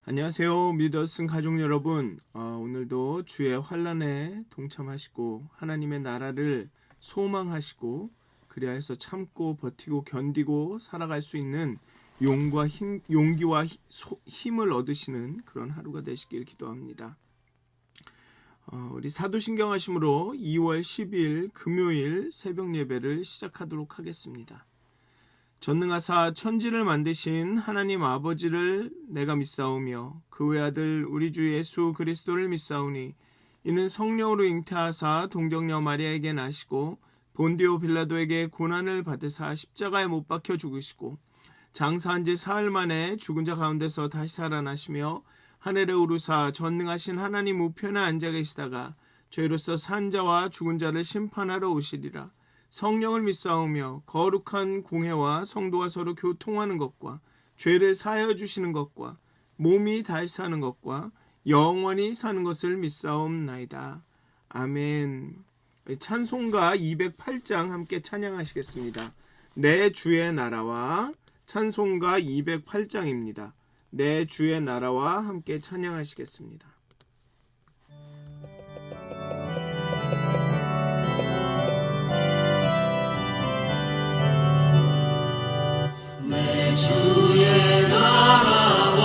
안녕하세요. 믿었은 가족 여러분. 오늘도 주의 환난에 동참하시고 하나님의 나라를 소망하시고 그리하여서 참고 버티고 견디고 살아갈 수 있는 용기와 힘을 얻으시는 그런 하루가 되시길 기도합니다. 우리 사도신경 하심으로 2월 10일 금요일 새벽 예배를 시작하도록 하겠습니다. 전능하사 천지를 만드신 하나님 아버지를 내가 믿사오며 그 외아들 우리 주 예수 그리스도를 믿사오니 이는 성령으로 잉태하사 동정녀 마리아에게 나시고 본디오 빌라도에게 고난을 받으사 십자가에 못 박혀 죽으시고 장사한 지 사흘 만에 죽은 자 가운데서 다시 살아나시며 하늘에 오르사 전능하신 하나님 우편에 앉아 계시다가 죄로서 산 자와 죽은 자를 심판하러 오시리라. 성령을 믿사오며 거룩한 공회와 성도가 서로 교통하는 것과 죄를 사하여 주시는 것과 몸이 다시 사는 것과 영원히 사는 것을 믿사옵나이다. 아멘. 찬송가 208장 함께 찬양하시겠습니다. 내 주의 나라와 찬송가 208장입니다. 내 주의 나라와 함께 찬양하시겠습니다. 내 주의 나라와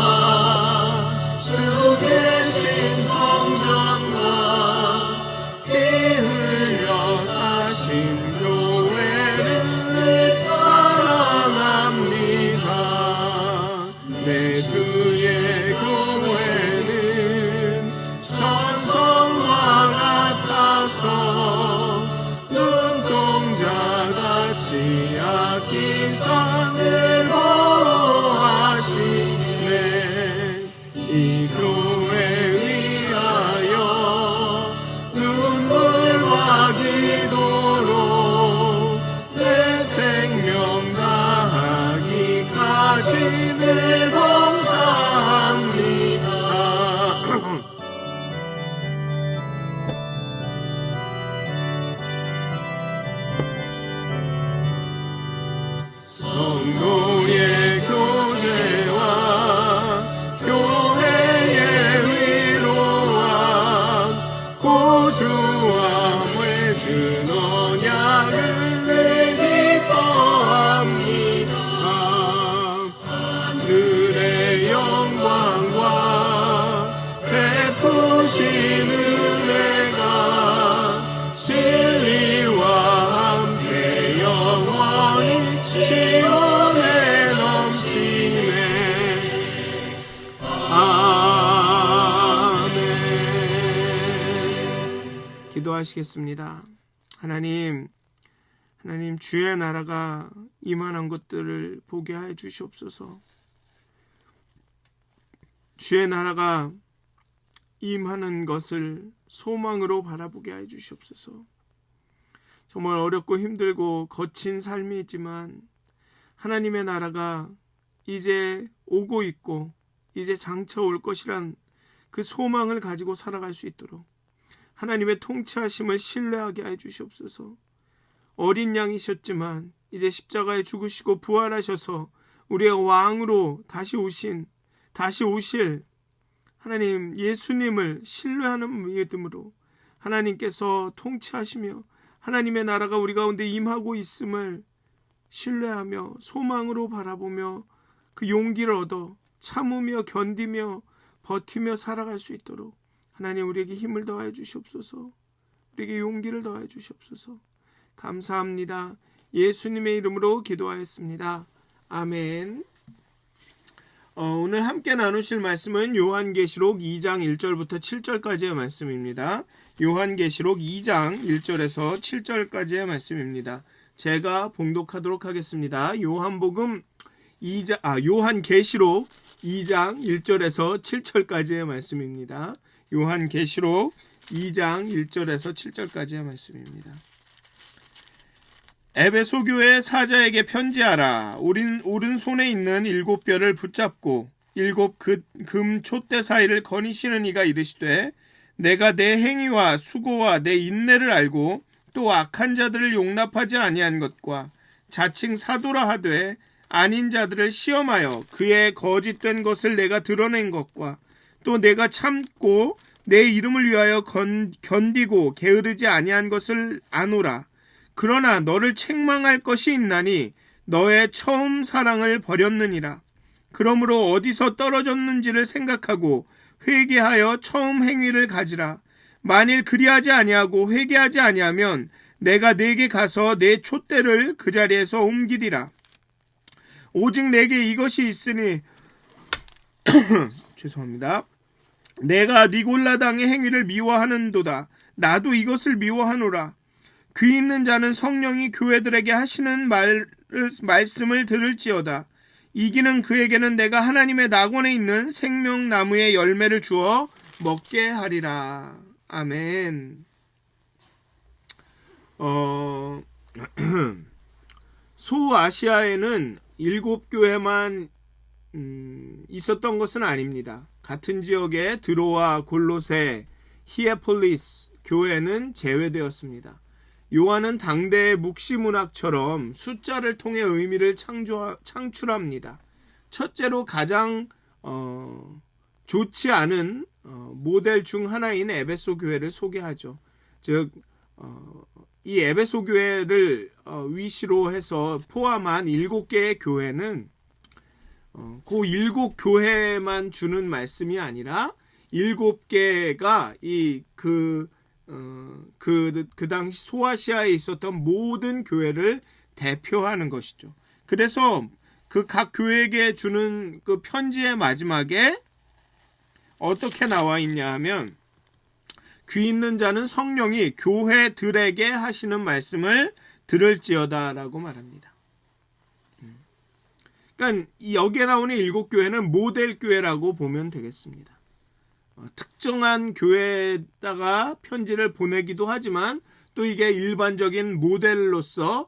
주 계신 성전과 피 흘려 사신 교회를 늘 사랑합니다. 내 주의 교회는 천성과 같아서 눈동자같이 아끼사 늘 보호하시네. 이 교회 위하여 눈물과 기도로 내 생명 다하기까지 늘 봉사합니다. 성도의 교제와 교회의 위로와 고주와 맺은 언약을 늘 기뻐합니다. 하늘의 영광과 베푸신 은혜가 진리와 함께 영원히 시온에 넘치네. 아멘. 기도하시겠습니다. 하나님 주의 나라가 이만한 것들을 보게 해 주시옵소서. 주의 나라가 임하는 것을 소망으로 바라보게 해 주시옵소서. 정말 어렵고 힘들고 거친 삶이지만 하나님의 나라가 이제 오고 있고 이제 장차 올 것이란 그 소망을 가지고 살아갈 수 있도록 하나님의 통치하심을 신뢰하게 해 주시옵소서. 어린 양이셨지만 이제 십자가에 죽으시고 부활하셔서 우리의 왕으로 다시 오실 하나님 예수님을 신뢰하는 믿음으로 하나님께서 통치하시며 하나님의 나라가 우리 가운데 임하고 있음을 신뢰하며 소망으로 바라보며 그 용기를 얻어 참으며 견디며 버티며 살아갈 수 있도록 하나님 우리에게 힘을 더하여 주시옵소서. 우리에게 용기를 더하여 주시옵소서. 감사합니다. 예수님의 이름으로 기도하였습니다. 아멘. 오늘 함께 나누실 말씀은 요한계시록 2장 1절부터 7절까지의 말씀입니다. 요한계시록 2장 1절에서 7절까지의 말씀입니다. 제가 봉독하도록 하겠습니다. 요한계시록 2장 1절에서 7절까지의 말씀입니다. 요한계시록 2장 1절에서 7절까지의 말씀입니다. 에베소 교회 사자에게 편지하라. 오른손에 있는 7뼈를 붙잡고 7 금 촛대 사이를 거니시는 이가 이르시되 내가 내 행위와 수고와 내 인내를 알고 또 악한 자들을 용납하지 아니한 것과 자칭 사도라 하되 아닌 자들을 시험하여 그의 거짓된 것을 내가 드러낸 것과 또 내가 참고 내 이름을 위하여 견디고 게으르지 아니한 것을 아노라. 그러나 너를 책망할 것이 있나니 너의 처음 사랑을 버렸느니라. 그러므로 어디서 떨어졌는지를 생각하고 회개하여 처음 행위를 가지라. 만일 그리하지 아니하고 회개하지 아니하면 내가 네게 가서 내 촛대를 그 자리에서 옮기리라. 오직 내게 이것이 있으니 죄송합니다. 내가 니골라당의 행위를 미워하는도다. 나도 이것을 미워하노라. 귀 있는 자는 성령이 교회들에게 하시는 말씀을 들을지어다. 이기는 그에게는 내가 하나님의 낙원에 있는 생명나무의 열매를 주어 먹게 하리라. 아멘. 소아시아에는 7교회만 있었던 것은 아닙니다. 같은 지역의 드로아, 골로새, 히에폴리스 교회는 제외되었습니다. 요한은 당대의 묵시문학처럼 숫자를 통해 의미를 창출합니다. 첫째로 가장 좋지 않은 모델 중 하나인 에베소 교회를 소개하죠. 즉 이 에베소 교회를 위시로 해서 포함한 7개의 교회는 그 7교회만 주는 말씀이 아니라 7개가 그 당시 소아시아에 있었던 모든 교회를 대표하는 것이죠. 그래서 그 각 교회에게 주는 그 편지의 마지막에 어떻게 나와 있냐 하면 귀 있는 자는 성령이 교회들에게 하시는 말씀을 들을지어다 라고 말합니다. 그러니까 여기에 나오는 7교회는 모델 교회라고 보면 되겠습니다. 특정한 교회에다가 편지를 보내기도 하지만 또 이게 일반적인 모델로서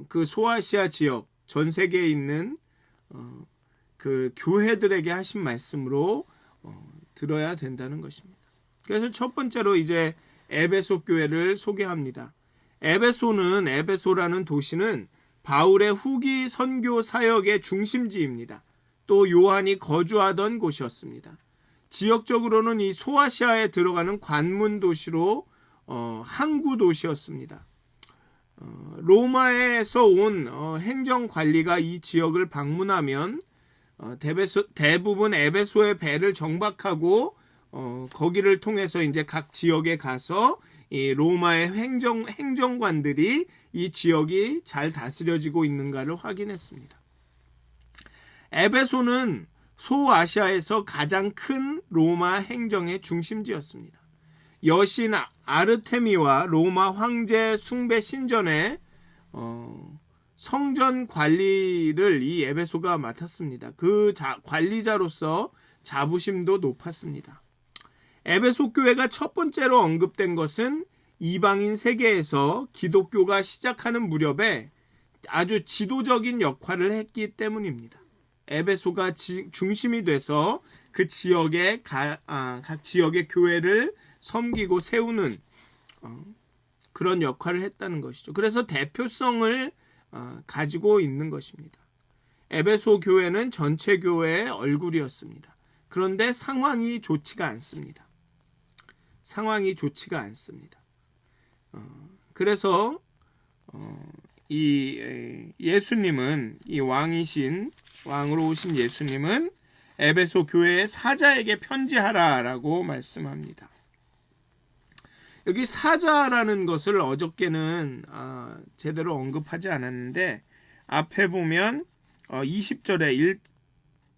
그 소아시아 지역 전 세계에 있는 그 교회들에게 하신 말씀으로 들어야 된다는 것입니다. 그래서 첫 번째로 이제 에베소 교회를 소개합니다. 에베소라는 도시는 바울의 후기 선교 사역의 중심지입니다. 또 요한이 거주하던 곳이었습니다. 지역적으로는 이 소아시아에 들어가는 관문 도시로 항구 도시였습니다. 로마에서 온 행정관리가 이 지역을 방문하면 대부분 에베소의 배를 정박하고 거기를 통해서 이제 각 지역에 가서 이 로마의 행정관들이 이 지역이 잘 다스려지고 있는가를 확인했습니다. 에베소는 소아시아에서 가장 큰 로마 행정의 중심지였습니다. 여신 아르테미와 로마 황제 숭배 신전의 성전 관리를 이 에베소가 맡았습니다. 그 관리자로서 자부심도 높았습니다. 에베소 교회가 첫 번째로 언급된 것은 이방인 세계에서 기독교가 시작하는 무렵에 아주 지도적인 역할을 했기 때문입니다. 에베소가 중심이 돼서 그 지역의 각 지역의 교회를 섬기고 세우는 그런 역할을 했다는 것이죠. 그래서 대표성을 가지고 있는 것입니다. 에베소 교회는 전체 교회의 얼굴이었습니다. 그런데 상황이 좋지가 않습니다. 그래서 이 예수님은 이 왕으로 오신 예수님은 에베소 교회의 사자에게 편지하라라고 말씀합니다. 여기 사자라는 것을 어저께는 제대로 언급하지 않았는데 앞에 보면 20절에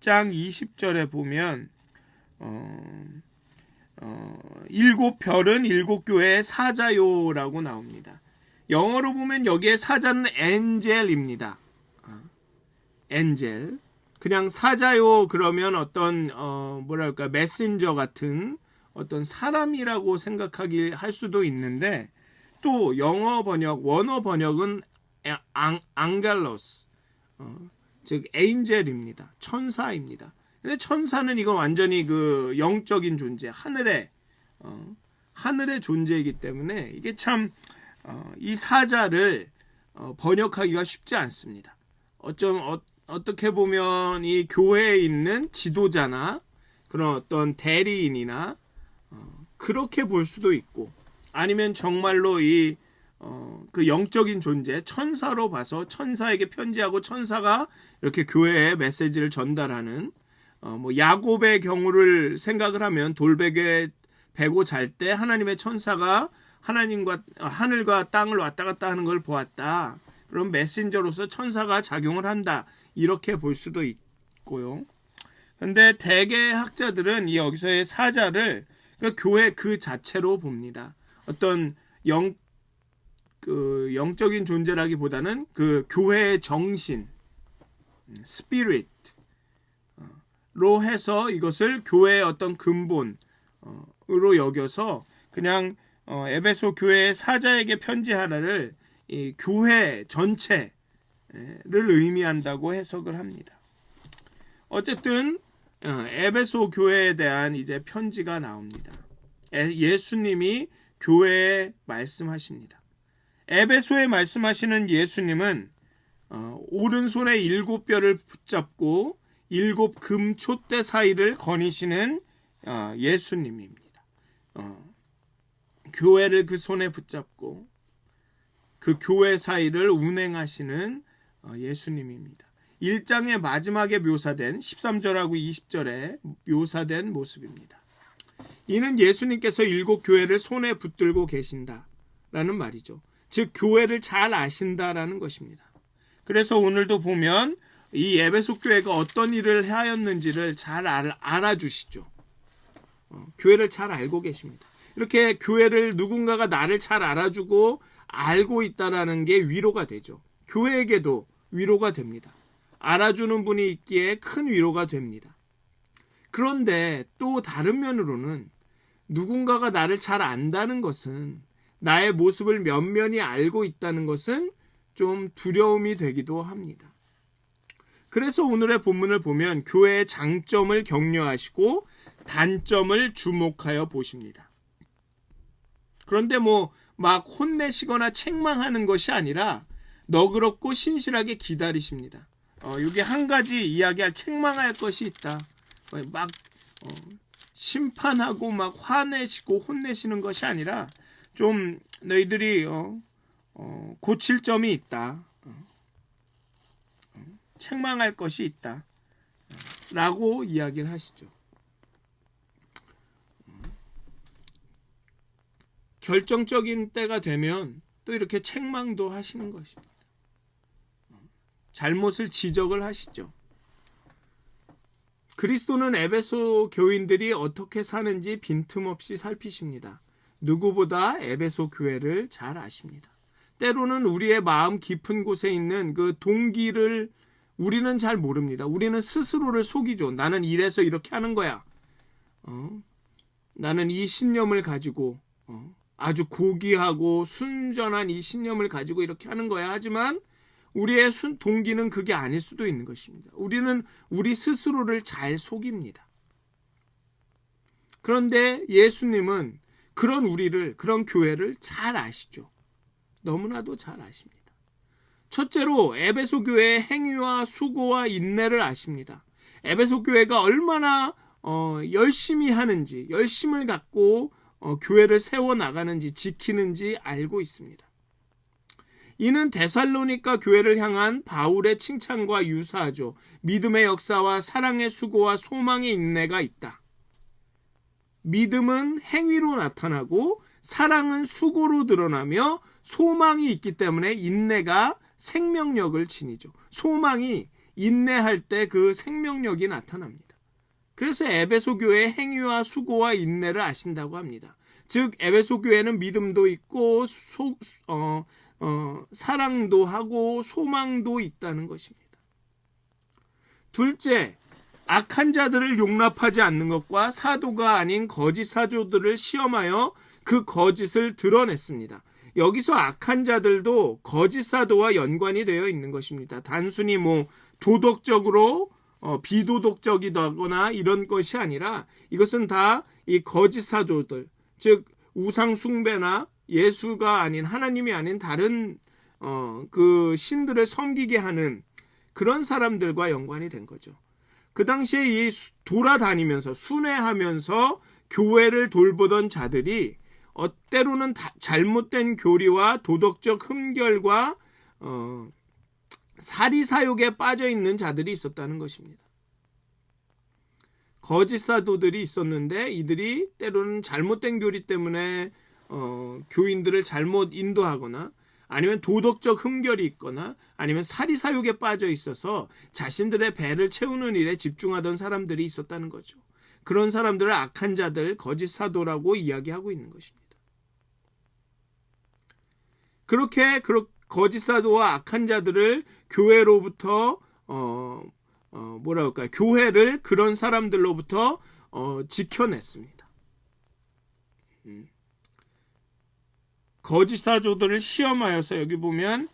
1장 20절에 보면 7별은 7교회의 사자요라고 나옵니다. 영어로 보면 여기에 사자는 엔젤입니다. 엔젤. 그냥 사자요 그러면 어떤 메신저 같은 어떤 사람이라고 할 수도 있는데 또 영어 번역, 원어 번역은 앙겔로스, 즉 엔젤입니다. 천사입니다. 근데 천사는 이건 완전히 그 영적인 존재, 하늘의 존재이기 때문에 이게 참 이 사자를 번역하기가 쉽지 않습니다. 어떻게 보면 이 교회에 있는 지도자나 그런 어떤 대리인이나 그렇게 볼 수도 있고, 아니면 정말로 그 영적인 존재, 천사로 봐서 천사에게 편지하고 천사가 이렇게 교회에 메시지를 전달하는, 뭐 야곱의 경우를 생각을 하면 돌베개 베고 잘 때 하나님의 천사가 하늘과 땅을 왔다 갔다 하는 걸 보았다. 그럼 메신저로서 천사가 작용을 한다. 이렇게 볼 수도 있고요. 근데 대개 학자들은 이 여기서의 사자를 교회 그 자체로 봅니다. 어떤 영적인 존재라기보다는 그 교회의 정신, 스피릿, 로 해서 이것을 교회의 어떤 근본으로 여겨서 그냥 에베소 교회의 사자에게 편지하라를 이 교회 전체를 의미한다고 해석을 합니다. 어쨌든 에베소 교회에 대한 이제 편지가 나옵니다. 예수님이 교회에 말씀하십니다. 에베소에 말씀하시는 예수님은 오른손에 7뼈를 붙잡고 7 금촛대 사이를 거니시는 예수님입니다. 교회를 그 손에 붙잡고 그 교회 사이를 운행하시는 예수님입니다. 1장의 마지막에 묘사된 13절하고 20절에 묘사된 모습입니다. 이는 예수님께서 7 교회를 손에 붙들고 계신다라는 말이죠. 즉 교회를 잘 아신다라는 것입니다. 그래서 오늘도 보면 이 에베소 교회가 어떤 일을 하였는지를 잘 알아주시죠. 교회를 잘 알고 계십니다. 이렇게 교회를 누군가가 나를 잘 알아주고 알고 있다라는 게 위로가 되죠. 교회에게도 위로가 됩니다. 알아주는 분이 있기에 큰 위로가 됩니다. 그런데 또 다른 면으로는 누군가가 나를 잘 안다는 것은, 나의 모습을 면면히 알고 있다는 것은 좀 두려움이 되기도 합니다. 그래서 오늘의 본문을 보면 교회의 장점을 격려하시고 단점을 주목하여 보십니다. 그런데 막 혼내시거나 책망하는 것이 아니라 너그럽고 신실하게 기다리십니다. 여기 한 가지 이야기할, 책망할 것이 있다. 막 심판하고 막 화내시고 혼내시는 것이 아니라 좀 너희들이 고칠 점이 있다. 책망할 것이 있다. 라고 이야기를 하시죠. 결정적인 때가 되면 또 이렇게 책망도 하시는 것입니다. 잘못을 지적을 하시죠. 그리스도는 에베소 교인들이 어떻게 사는지 빈틈없이 살피십니다. 누구보다 에베소 교회를 잘 아십니다. 때로는 우리의 마음 깊은 곳에 있는 그 동기를 우리는 잘 모릅니다. 우리는 스스로를 속이죠. 나는 이래서 이렇게 하는 거야. 나는 이 신념을 가지고 아주 고귀하고 순전한 이 신념을 가지고 이렇게 하는 거야. 하지만 우리의 동기는 그게 아닐 수도 있는 것입니다. 우리는 우리 스스로를 잘 속입니다. 그런데 예수님은 그런 우리를, 그런 교회를 잘 아시죠. 너무나도 잘 아십니다. 첫째로 에베소 교회의 행위와 수고와 인내를 아십니다. 에베소 교회가 얼마나 열심히 하는지, 열심을 갖고 교회를 세워나가는지, 지키는지 알고 있습니다. 이는 데살로니가 교회를 향한 바울의 칭찬과 유사하죠. 믿음의 역사와 사랑의 수고와 소망의 인내가 있다. 믿음은 행위로 나타나고 사랑은 수고로 드러나며 소망이 있기 때문에 인내가 생명력을 지니죠. 소망이 인내할 때 그 생명력이 나타납니다. 그래서 에베소 교회의 행위와 수고와 인내를 아신다고 합니다. 즉 에베소 교회는 믿음도 있고 사랑도 하고 소망도 있다는 것입니다. 둘째, 악한 자들을 용납하지 않는 것과 사도가 아닌 거짓 사도들을 시험하여 그 거짓을 드러냈습니다. 여기서 악한 자들도 거짓 사도와 연관이 되어 있는 것입니다. 단순히 도덕적으로 비도덕적이다거나 이런 것이 아니라 이것은 다 이 거짓 사도들, 즉 우상 숭배나 예수가 아닌, 하나님이 아닌 다른 그 신들을 섬기게 하는 그런 사람들과 연관이 된 거죠. 그 당시에 이 돌아다니면서 순회하면서 교회를 돌보던 자들이 때로는 잘못된 교리와 도덕적 흠결과 사리사욕에 빠져 있는 자들이 있었다는 것입니다. 거짓 사도들이 있었는데 이들이 때로는 잘못된 교리 때문에 교인들을 잘못 인도하거나 아니면 도덕적 흠결이 있거나 아니면 사리사욕에 빠져 있어서 자신들의 배를 채우는 일에 집중하던 사람들이 있었다는 거죠. 그런 사람들을 악한 자들, 거짓 사도라고 이야기하고 있는 것입니다. 그렇게 거짓 사도와 악한 자들을 교회로부터 교회를 그런 사람들로부터 지켜냈습니다. 거짓 사도들을 시험하여서 여기 보면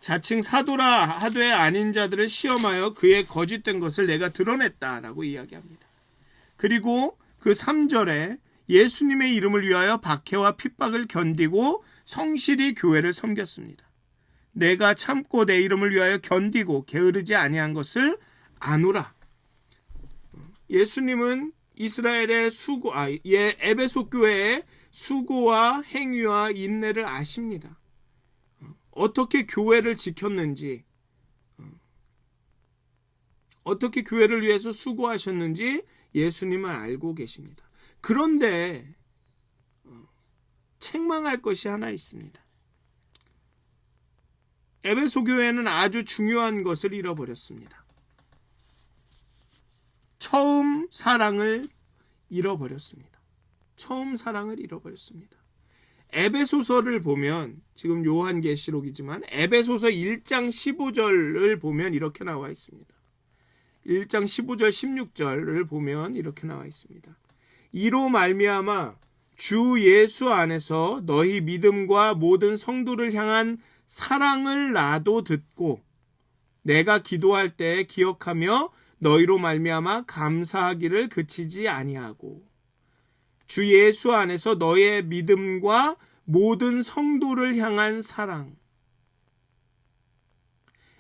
자칭 사도라 하되 아닌 자들을 시험하여 그의 거짓된 것을 내가 드러냈다라고 이야기합니다. 그리고 그 3절에 예수님의 이름을 위하여 박해와 핍박을 견디고 성실히 교회를 섬겼습니다. 내가 참고 내 이름을 위하여 견디고 게으르지 아니한 것을 아노라. 예수님은 이스라엘의 에베소 교회의 수고와 행위와 인내를 아십니다. 어떻게 교회를 지켰는지, 어떻게 교회를 위해서 수고하셨는지 예수님은 알고 계십니다. 그런데 책망할 것이 하나 있습니다. 에베소 교회는 아주 중요한 것을 잃어버렸습니다. 처음 사랑을 잃어버렸습니다. 처음 사랑을 잃어버렸습니다. 에베소서를 보면 지금 요한계시록이지만 에베소서 1장 15절을 보면 이렇게 나와 있습니다. 1장 15절 16절을 보면 이렇게 나와 있습니다. 이로 말미암아 주 예수 안에서 너희 믿음과 모든 성도를 향한 사랑을 나도 듣고 내가 기도할 때 기억하며 너희로 말미암아 감사하기를 그치지 아니하고 주 예수 안에서 너의 믿음과 모든 성도를 향한 사랑.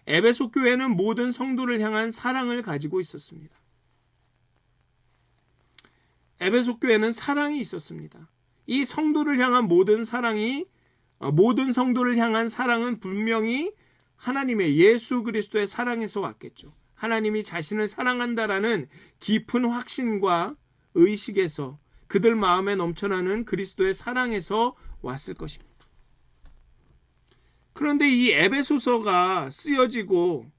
에베소 교회는 모든 성도를 향한 사랑을 가지고 있었습니다. 에베소 교회는 사랑이 있었습니다. 이 성도를 향한 모든 성도를 향한 사랑은 분명히 하나님의 예수 그리스도의 사랑에서 왔겠죠. 하나님이 자신을 사랑한다라는 깊은 확신과 의식에서 그들 마음에 넘쳐나는 그리스도의 사랑에서 왔을 것입니다. 그런데 이 에베소서가 쓰여지고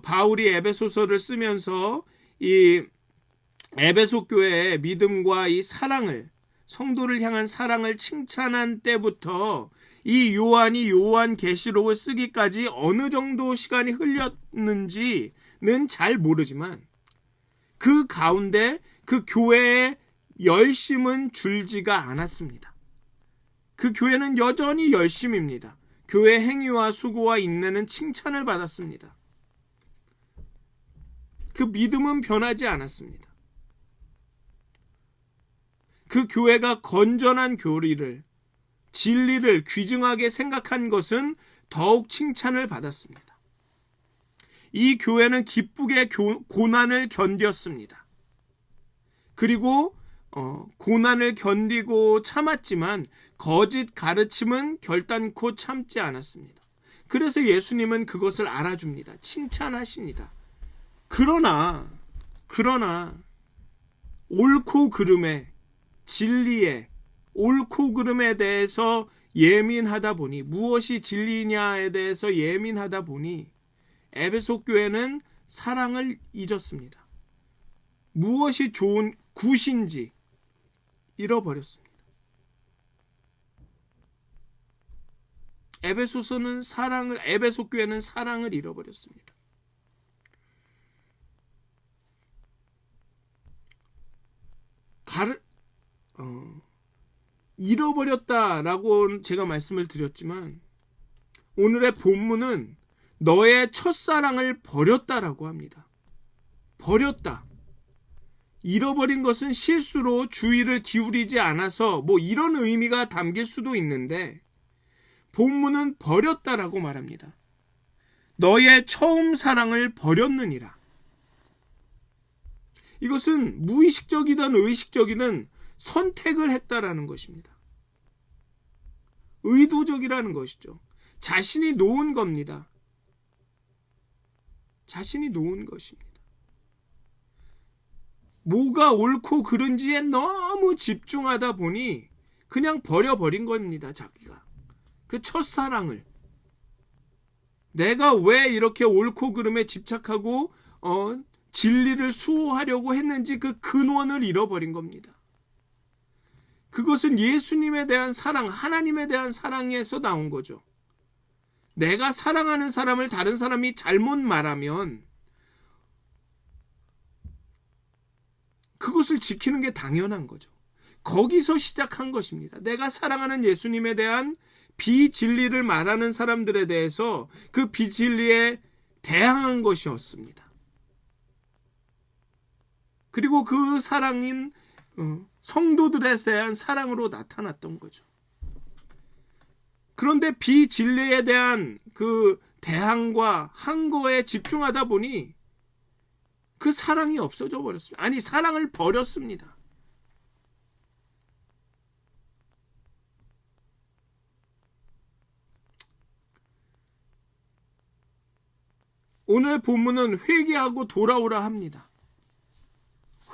바울이 에베소서를 쓰면서 이 에베소 교회의 믿음과 이 사랑을 성도를 향한 사랑을 칭찬한 때부터 이 요한이 요한계시록을 쓰기까지 어느 정도 시간이 흘렸는지는 잘 모르지만 그 가운데 그 교회의 열심은 줄지가 않았습니다. 그 교회는 여전히 열심입니다. 교회 행위와 수고와 인내는 칭찬을 받았습니다. 그 믿음은 변하지 않았습니다. 그 교회가 건전한 교리를, 진리를 귀중하게 생각한 것은 더욱 칭찬을 받았습니다. 이 교회는 기쁘게 고난을 견뎠습니다. 그리고 고난을 견디고 참았지만 거짓 가르침은 결단코 참지 않았습니다. 그래서 예수님은 그것을 알아줍니다. 칭찬하십니다. 그러나 옳고 그름에, 진리에, 옳고 그름에 대해서 예민하다 보니, 무엇이 진리냐에 대해서 예민하다 보니 에베소 교회는 사랑을 잊었습니다. 무엇이 좋은 굿인지 잃어버렸습니다. 에베소 교회는 사랑을 잃어버렸습니다. 잃어버렸다라고 제가 말씀을 드렸지만 오늘의 본문은 너의 첫사랑을 버렸다라고 합니다. 버렸다. 잃어버린 것은 실수로 주의를 기울이지 않아서 이런 의미가 담길 수도 있는데 본문은 버렸다라고 말합니다. 너의 처음 사랑을 버렸느니라. 이것은 무의식적이든 의식적이든 선택을 했다라는 것입니다. 의도적이라는 것이죠. 자신이 놓은 겁니다. 자신이 놓은 것입니다. 뭐가 옳고 그른지에 너무 집중하다 보니 그냥 버려버린 겁니다. 자기가 그 첫사랑을. 내가 왜 이렇게 옳고 그름에 집착하고 진리를 수호하려고 했는지 그 근원을 잃어버린 겁니다. 그것은 예수님에 대한 사랑, 하나님에 대한 사랑에서 나온 거죠. 내가 사랑하는 사람을 다른 사람이 잘못 말하면 그것을 지키는 게 당연한 거죠. 거기서 시작한 것입니다. 내가 사랑하는 예수님에 대한 비진리를 말하는 사람들에 대해서 그 비진리에 대항한 것이었습니다. 그리고 그 사랑인 성도들에 대한 사랑으로 나타났던 거죠. 그런데 비진리에 대한 그 대항과 항거에 집중하다 보니 그 사랑이 없어져 버렸습니다. 아니, 사랑을 버렸습니다. 오늘 본문은 회개하고 돌아오라 합니다.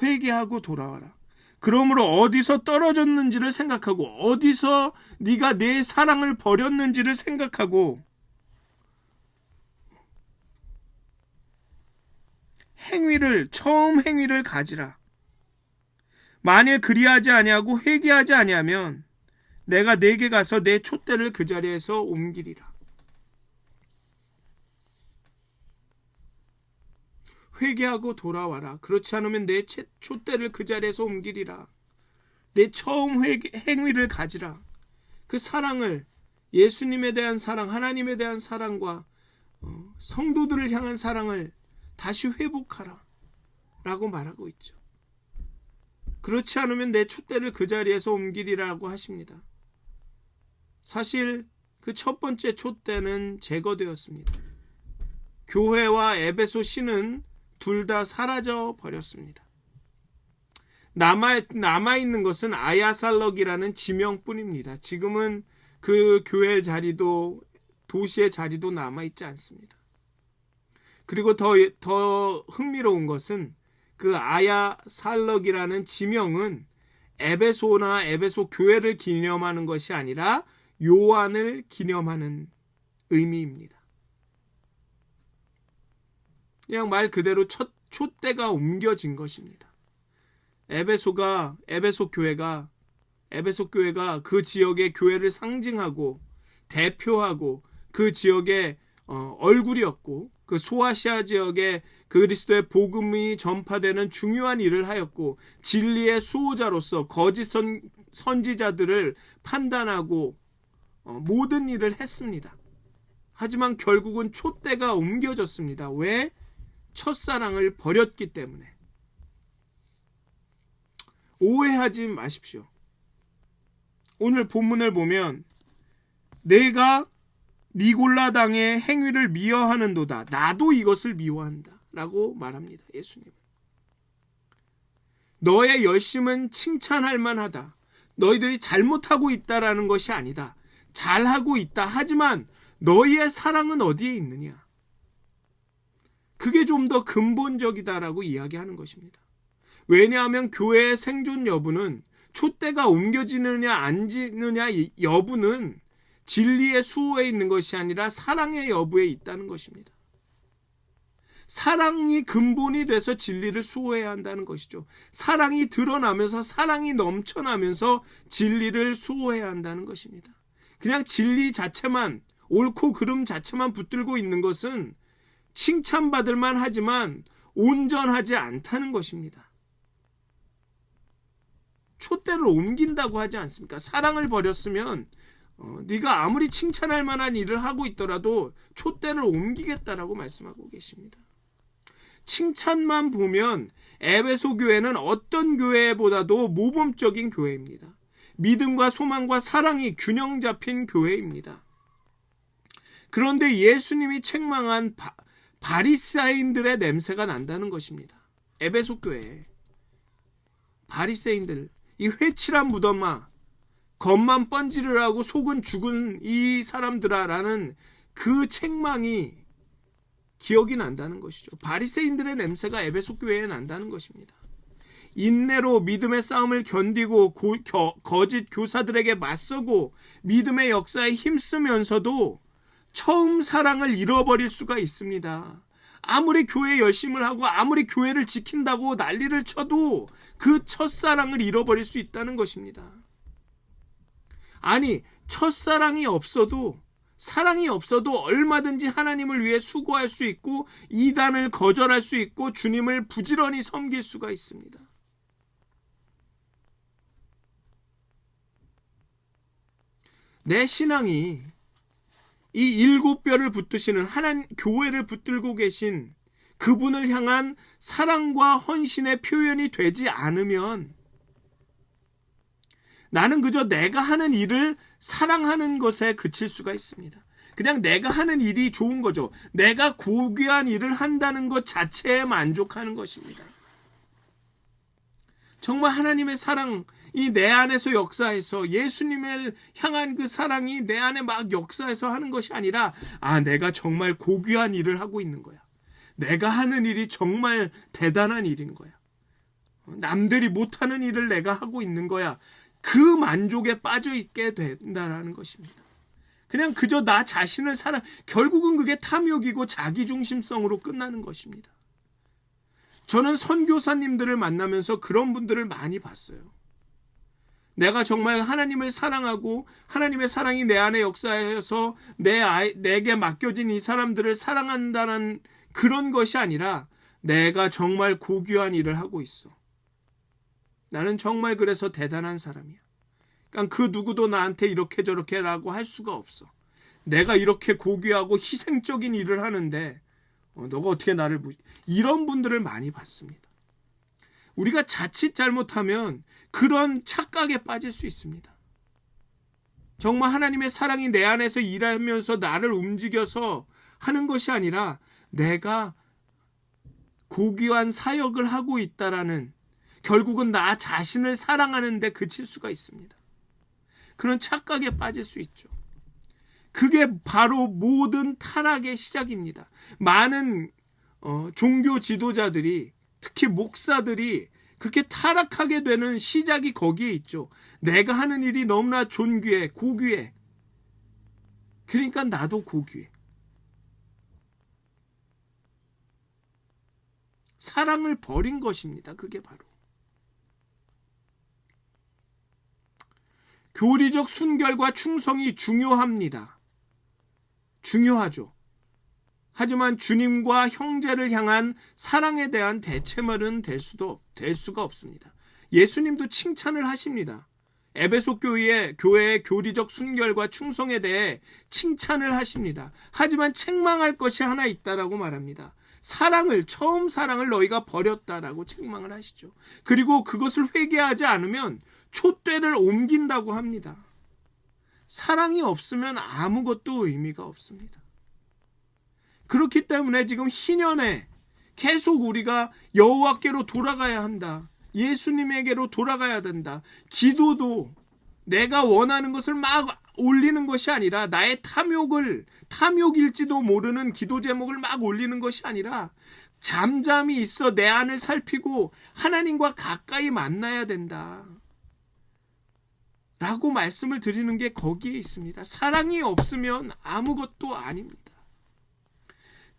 회개하고 돌아와라. 그러므로 어디서 떨어졌는지를 생각하고 어디서 네가 내 사랑을 버렸는지를 생각하고 처음 행위를 가지라. 만일 그리하지 아니하고 회개하지 아니하면 내가 네게 가서 내 촛대를 그 자리에서 옮기리라. 회개하고 돌아와라. 그렇지 않으면 내 촛대를 그 자리에서 옮기리라. 내 처음 행위를 가지라. 그 사랑을, 예수님에 대한 사랑, 하나님에 대한 사랑과 성도들을 향한 사랑을 다시 회복하라 라고 말하고 있죠. 그렇지 않으면 내 촛대를 그 자리에서 옮기리라고 하십니다. 사실 그 첫 번째 촛대는 제거되었습니다. 교회와 에베소 신은 둘 다 사라져 버렸습니다. 남아있는 것은 아야살럭이라는 지명뿐입니다. 지금은 그 교회 자리도 도시의 자리도 남아있지 않습니다. 그리고 더 흥미로운 것은 그 아야살럭이라는 지명은 에베소나 에베소 교회를 기념하는 것이 아니라 요한을 기념하는 의미입니다. 그냥 말 그대로 촛대가 옮겨진 것입니다. 에베소 교회가 그 지역의 교회를 상징하고 대표하고 그 지역의 얼굴이었고 그 소아시아 지역에 그리스도의 복음이 전파되는 중요한 일을 하였고 진리의 수호자로서 거짓 선지자들을 판단하고 모든 일을 했습니다. 하지만 결국은 촛대가 옮겨졌습니다. 왜? 첫사랑을 버렸기 때문에. 오해하지 마십시오. 오늘 본문을 보면 내가 니골라 당의 행위를 미워하는도다. 나도 이것을 미워한다 라고 말합니다. 예수님은. 너의 열심은 칭찬할 만하다. 너희들이 잘못하고 있다라는 것이 아니다. 잘하고 있다. 하지만 너희의 사랑은 어디에 있느냐? 그게 좀 더 근본적이다라고 이야기하는 것입니다. 왜냐하면 교회의 생존 여부는 촛대가 옮겨지느냐 안 지느냐 여부는 진리의 수호에 있는 것이 아니라 사랑의 여부에 있다는 것입니다. 사랑이 근본이 돼서 진리를 수호해야 한다는 것이죠. 사랑이 드러나면서 사랑이 넘쳐나면서 진리를 수호해야 한다는 것입니다. 그냥 진리 자체만, 옳고 그름 자체만 붙들고 있는 것은 칭찬받을 만하지만 온전하지 않다는 것입니다. 촛대를 옮긴다고 하지 않습니까? 사랑을 버렸으면 네가 아무리 칭찬할 만한 일을 하고 있더라도 촛대를 옮기겠다라고 말씀하고 계십니다. 칭찬만 보면 에베소 교회는 어떤 교회보다도 모범적인 교회입니다. 믿음과 소망과 사랑이 균형 잡힌 교회입니다. 그런데 예수님이 책망한 바리새인들의 냄새가 난다는 것입니다. 에베소 교회 바리새인들, 이 회칠한 무덤아, 겉만 번지르르하고 속은 죽은 이 사람들아라는 그 책망이 기억이 난다는 것이죠. 바리새인들의 냄새가 에베소 교회에 난다는 것입니다. 인내로 믿음의 싸움을 견디고 거짓 교사들에게 맞서고 믿음의 역사에 힘쓰면서도 처음 사랑을 잃어버릴 수가 있습니다. 아무리 교회 열심을 하고 아무리 교회를 지킨다고 난리를 쳐도 그 첫사랑을 잃어버릴 수 있다는 것입니다. 아니, 첫사랑이 없어도, 사랑이 없어도 얼마든지 하나님을 위해 수고할 수 있고 이단을 거절할 수 있고 주님을 부지런히 섬길 수가 있습니다. 내 신앙이 이 일곱 뼈를 붙드시는 하나님 교회를 붙들고 계신 그분을 향한 사랑과 헌신의 표현이 되지 않으면 나는 그저 내가 하는 일을 사랑하는 것에 그칠 수가 있습니다. 그냥 내가 하는 일이 좋은 거죠. 내가 고귀한 일을 한다는 것 자체에 만족하는 것입니다. 정말 하나님의 사랑이 내 안에서 역사해서 예수님을 향한 그 사랑이 내 안에 막 역사해서 하는 것이 아니라, 내가 정말 고귀한 일을 하고 있는 거야. 내가 하는 일이 정말 대단한 일인 거야. 남들이 못하는 일을 내가 하고 있는 거야. 그 만족에 빠져 있게 된다라는 것입니다. 그냥 그저 나 자신을 결국은 그게 탐욕이고 자기중심성으로 끝나는 것입니다. 저는 선교사님들을 만나면서 그런 분들을 많이 봤어요. 내가 정말 하나님을 사랑하고 하나님의 사랑이 내 안에 역사해서 내게 맡겨진 이 사람들을 사랑한다는 그런 것이 아니라 내가 정말 고귀한 일을 하고 있어. 나는 정말 그래서 대단한 사람이야. 그러니까 그 누구도 나한테 이렇게 저렇게라고 할 수가 없어. 내가 이렇게 고귀하고 희생적인 일을 하는데 너가 어떻게 나를 이런 분들을 많이 봤습니다. 우리가 자칫 잘못하면 그런 착각에 빠질 수 있습니다. 정말 하나님의 사랑이 내 안에서 일하면서 나를 움직여서 하는 것이 아니라 내가 고귀한 사역을 하고 있다라는, 결국은 나 자신을 사랑하는 데 그칠 수가 있습니다. 그런 착각에 빠질 수 있죠. 그게 바로 모든 타락의 시작입니다. 많은 종교 지도자들이, 특히 목사들이 그렇게 타락하게 되는 시작이 거기에 있죠. 내가 하는 일이 너무나 존귀해, 고귀해. 그러니까 나도 고귀해. 사랑을 버린 것입니다. 그게 바로. 교리적 순결과 충성이 중요합니다. 중요하죠. 하지만 주님과 형제를 향한 사랑에 대한 대체말은 될 수가 없습니다. 예수님도 칭찬을 하십니다. 에베소 교회의 교리적 순결과 충성에 대해 칭찬을 하십니다. 하지만 책망할 것이 하나 있다라고 말합니다. 처음 사랑을 너희가 버렸다라고 책망을 하시죠. 그리고 그것을 회개하지 않으면 촛대를 옮긴다고 합니다. 사랑이 없으면 아무것도 의미가 없습니다. 그렇기 때문에 지금 희년에 계속 우리가 여호와께로 돌아가야 한다. 예수님에게로 돌아가야 된다. 기도도 내가 원하는 것을 막 올리는 것이 아니라 나의 탐욕일지도 모르는 기도 제목을 막 올리는 것이 아니라 잠잠히 있어 내 안을 살피고 하나님과 가까이 만나야 된다. 라고 말씀을 드리는 게 거기에 있습니다. 사랑이 없으면 아무것도 아닙니다.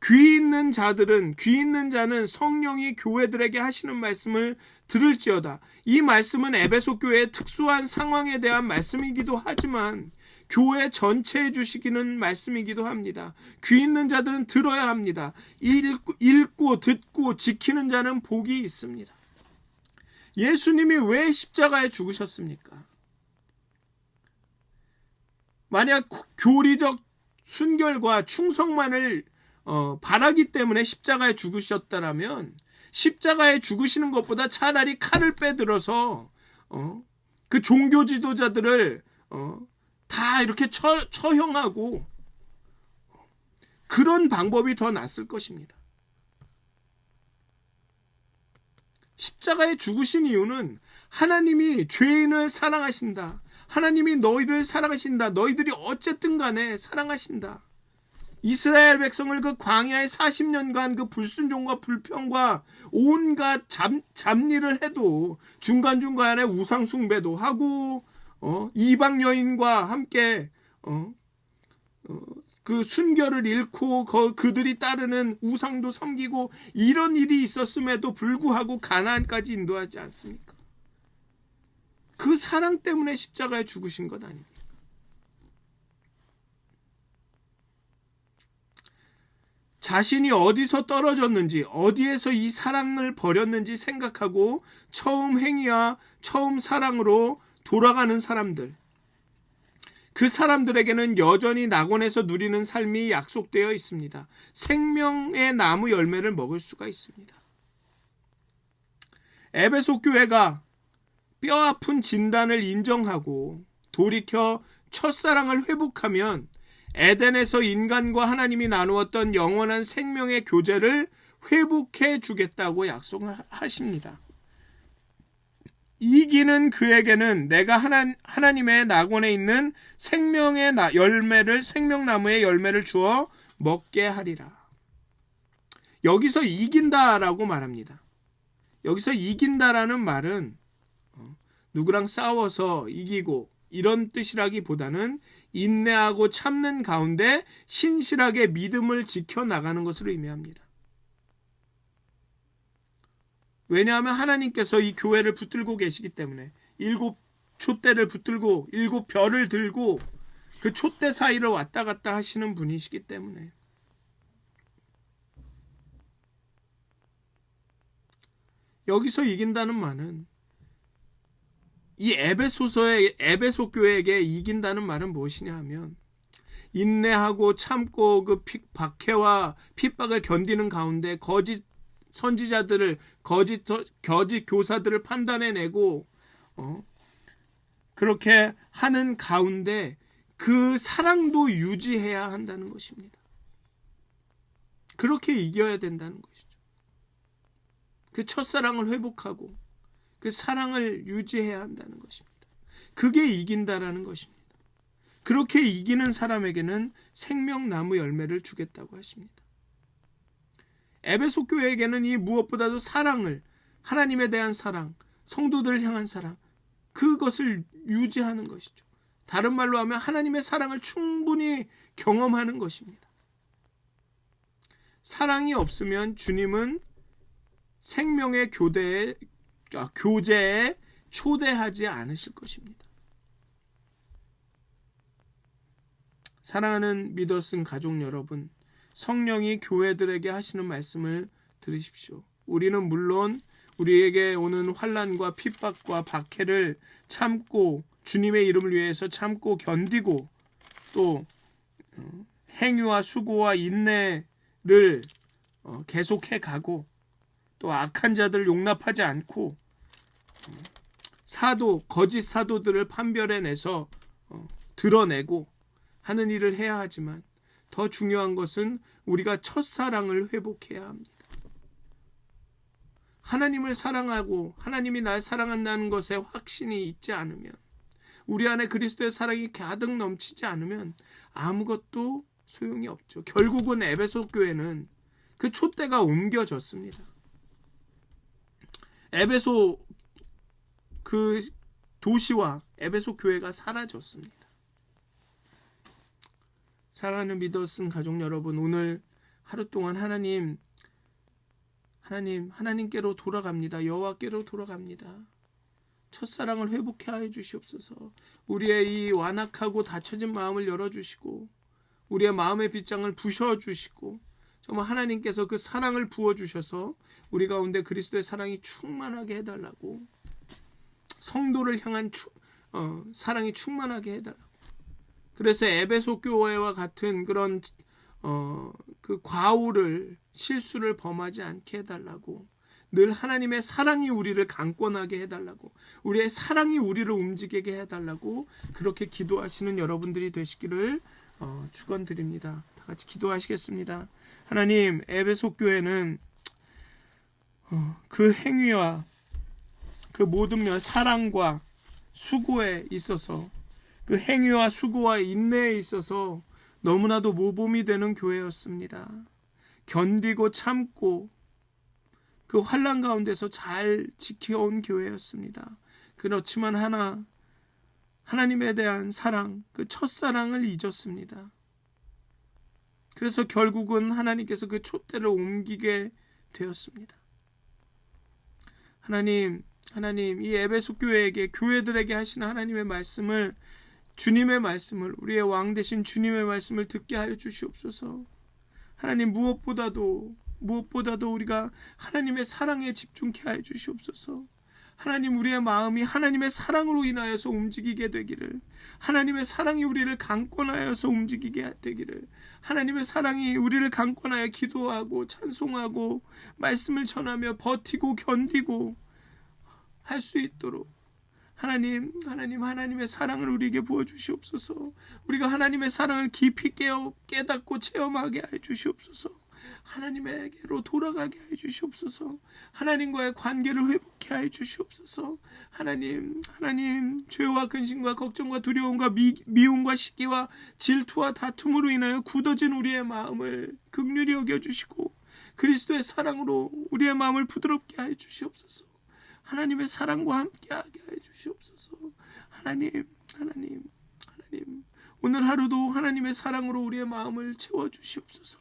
귀 있는 자는 성령이 교회들에게 하시는 말씀을 들을지어다. 이 말씀은 에베소 교회의 특수한 상황에 대한 말씀이기도 하지만 교회 전체에 주시기는 말씀이기도 합니다. 귀 있는 자들은 들어야 합니다. 읽고 듣고 지키는 자는 복이 있습니다. 예수님이 왜 십자가에 죽으셨습니까? 만약 교리적 순결과 충성만을 바라기 때문에 십자가에 죽으셨다라면 십자가에 죽으시는 것보다 차라리 칼을 빼들어서 그 종교 지도자들을 다 이렇게 처형하고 그런 방법이 더 낫을 것입니다. 십자가에 죽으신 이유는 하나님이 죄인을 사랑하신다. 하나님이 너희를 사랑하신다. 너희들이 어쨌든 간에 사랑하신다. 이스라엘 백성을 그 광야의 40년간 그 불순종과 불평과 온갖 잡일을 해도 중간중간에 우상 숭배도 하고 이방 여인과 함께 그 순결을 잃고 그들이 따르는 우상도 섬기고 이런 일이 있었음에도 불구하고 가나안까지 인도하지 않습니까? 그 사랑 때문에 십자가에 죽으신 것 아닙니까? 자신이 어디서 떨어졌는지, 어디에서 이 사랑을 버렸는지 생각하고 처음 행위와 처음 사랑으로 돌아가는 사람들, 그 사람들에게는 여전히 낙원에서 누리는 삶이 약속되어 있습니다. 생명의 나무 열매를 먹을 수가 있습니다. 에베소 교회가 뼈아픈 진단을 인정하고 돌이켜 첫사랑을 회복하면 에덴에서 인간과 하나님이 나누었던 영원한 생명의 교제를 회복해 주겠다고 약속하십니다. 이기는 그에게는 내가 하나님의 낙원에 있는 생명의 열매를, 생명나무의 열매를 주어 먹게 하리라. 여기서 이긴다라고 말합니다. 여기서 이긴다라는 말은 누구랑 싸워서 이기고 이런 뜻이라기보다는 인내하고 참는 가운데 신실하게 믿음을 지켜나가는 것을 의미합니다. 왜냐하면 하나님께서 이 교회를 붙들고 계시기 때문에 7 촛대를 붙들고 7 별을 들고 그 촛대 사이를 왔다 갔다 하시는 분이시기 때문에 여기서 이긴다는 말은 이 에베소 교회에게 이긴다는 말은 무엇이냐 하면 인내하고 참고 그 박해와 핍박을 견디는 가운데 거짓 선지자들을 거짓 교사들을 판단해내고 그렇게 하는 가운데 그 사랑도 유지해야 한다는 것입니다. 그렇게 이겨야 된다는 것이죠. 그 첫사랑을 회복하고 그 사랑을 유지해야 한다는 것입니다. 그게 이긴다라는 것입니다. 그렇게 이기는 사람에게는 생명나무 열매를 주겠다고 하십니다. 에베소 교회에게는 이 무엇보다도 사랑을, 하나님에 대한 사랑, 성도들을 향한 사랑, 그것을 유지하는 것이죠. 다른 말로 하면 하나님의 사랑을 충분히 경험하는 것입니다. 사랑이 없으면 주님은 생명의 교제에 초대하지 않으실 것입니다. 사랑하는 믿었은 가족 여러분, 성령이 교회들에게 하시는 말씀을 들으십시오. 우리는 물론 우리에게 오는 환난과 핍박과 박해를 참고 주님의 이름을 위해서 참고 견디고 또 행위와 수고와 인내를 계속해 가고 또 악한 자들을 용납하지 않고 거짓 사도들을 판별해내서 드러내고 하는 일을 해야 하지만 더 중요한 것은 우리가 첫사랑을 회복해야 합니다. 하나님을 사랑하고 하나님이 날 사랑한다는 것에 확신이 있지 않으면, 우리 안에 그리스도의 사랑이 가득 넘치지 않으면 아무것도 소용이 없죠. 결국은 에베소 교회는 그 촛대가 옮겨졌습니다. 에베소 그 도시와 에베소 교회가 사라졌습니다. 사랑하는 믿었은 가족 여러분, 오늘 하루 동안 하나님께로 돌아갑니다. 여호와께로 돌아갑니다. 첫사랑을 회복해 하여 주시옵소서. 우리의 이 완악하고 닫혀진 마음을 열어주시고 우리의 마음의 빗장을 부셔주시고 정말 하나님께서 그 사랑을 부어주셔서 우리 가운데 그리스도의 사랑이 충만하게 해달라고, 성도를 향한 사랑이 충만하게 해달라고. 그래서 에베소 교회와 같은 그런 그 과오를, 실수를 범하지 않게 해달라고, 늘 하나님의 사랑이 우리를 강권하게 해달라고, 우리의 사랑이 우리를 움직이게 해달라고 그렇게 기도하시는 여러분들이 되시기를 축원드립니다. 다 같이 기도하시겠습니다. 하나님, 에베소 교회는 그 행위와 그 모든 면 사랑과 수고에 있어서, 그 행위와 수고와 인내에 있어서 너무나도 모범이 되는 교회였습니다. 견디고 참고 그 환난 가운데서 잘 지켜온 교회였습니다. 그렇지만 하나님에 대한 사랑, 그 첫사랑을 잊었습니다. 그래서 결국은 하나님께서 그 촛대를 옮기게 되었습니다. 하나님, 이 에베소 교회에게, 교회들에게 하시는 하나님의 말씀을, 주님의 말씀을, 우리의 왕 되신 주님의 말씀을 듣게 하여 주시옵소서. 하나님, 무엇보다도 우리가 하나님의 사랑에 집중케 하여 주시옵소서. 하나님, 우리의 마음이 하나님의 사랑으로 인하여서 움직이게 되기를, 하나님의 사랑이 우리를 강권하여서 움직이게 되기를, 하나님의 사랑이 우리를 강권하여 기도하고 찬송하고 말씀을 전하며 버티고 견디고 할 수 있도록 하나님의 사랑을 우리에게 부어주시옵소서. 우리가 하나님의 사랑을 깊이 깨닫고 체험하게 해 주시옵소서. 하나님에게로 돌아가게 해 주시옵소서. 하나님과의 관계를 회복케 해 주시옵소서. 하나님, 죄와 근심과 걱정과 두려움과 미움과 시기와 질투와 다툼으로 인하여 굳어진 우리의 마음을 긍휼히 여겨주시고 그리스도의 사랑으로 우리의 마음을 부드럽게 해 주시옵소서. 하나님의 사랑과 함께하게 해 주시옵소서. 하나님, 오늘 하루도 하나님의 사랑으로 우리의 마음을 채워주시옵소서.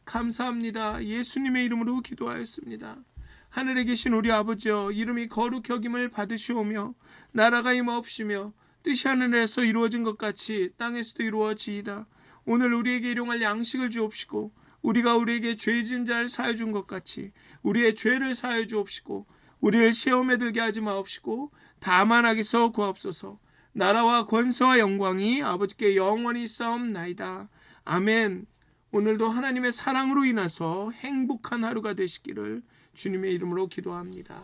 감사합니다. 예수님의 이름으로 기도하였습니다. 하늘에 계신 우리 아버지여, 이름이 거룩히 여김을 받으시오며 나라가 임하옵시며 뜻이 하늘에서 이루어진 것 같이 땅에서도 이루어지이다. 오늘 우리에게 일용할 양식을 주옵시고 우리가 우리에게 죄 지은 자를 사하여 준 것 같이 우리의 죄를 사하여 주옵시고 우리를 시험에 들게 하지 마옵시고 다만 악에서 구하옵소서. 나라와 권세와 영광이 아버지께 영원히 있사옵나이다. 아멘. 오늘도 하나님의 사랑으로 인해서 행복한 하루가 되시기를 주님의 이름으로 기도합니다.